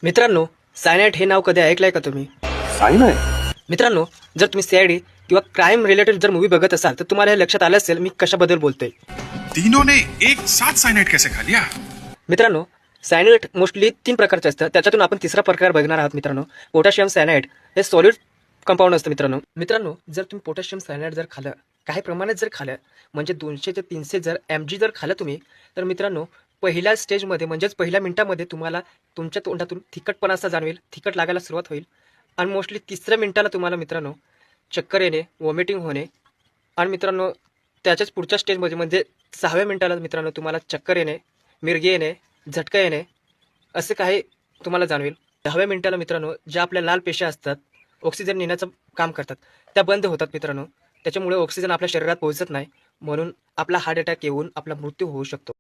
मित्रांनो, सायनाइड हे नाव कधी ऐकलंय का तुम्ही? सायनाइड? मित्रांनो, जर तुम्ही सीआयडी किंवा क्राईम रिलेटेड जर मूवी बघत असाल तर तुम्हाला हे लक्षात आलं असेल मी कशाबद्दल बोलतोय. तीनों ने एक साथ साइनाइड कैसे खा लिया? मित्रांनो, सायनाइड मोस्टली 3 प्रकारचे असतं. त्याच्यातून आपण तिसरा प्रकार बघणार आहोत मित्रांनो. पोटॅशियम सायनाइड हे सॉलिड कंपाऊंड असतं मित्रांनो. मित्रांनो, जर तुम्ही पोटॅशियम सायनाइड जर खाल्लं, काही प्रमाणात जर खाल्लं, म्हणजे 200 ते 300 जर mg जर खाल्लं तुम्ही, तर मित्रांनो पहिल्या स्टेजमध्ये म्हणजेच पहिल्या मिनिटामध्ये तुम्हाला तुमच्या तोंडातून तिखटपणा जाणवेल, तिखट लागायला सुरुवात होईल आणि मोस्टली तिसऱ्या मिनिटाला तुम्हाला मित्रांनो चक्कर येणे, व्हॉमिटिंग होणे आणि मित्रांनो त्याच्याच पुढच्या स्टेजमध्ये म्हणजे 6व्या मिनिटाला मित्रांनो तुम्हाला चक्कर येणे, मिरगी येणे, झटका येणे असं काही तुम्हाला जाणवेल. 10व्या मिनिटाला मित्रांनो ज्या आपल्या लाल पेशी असतात, ऑक्सिजन नेण्याचं काम करतात, त्या बंद होतात मित्रांनो. त्याच्यामुळे ऑक्सिजन आपल्या शरीरात पोहोचत नाही, म्हणून आपला हार्ट अटॅक येऊन आपला मृत्यू होऊ शकतो.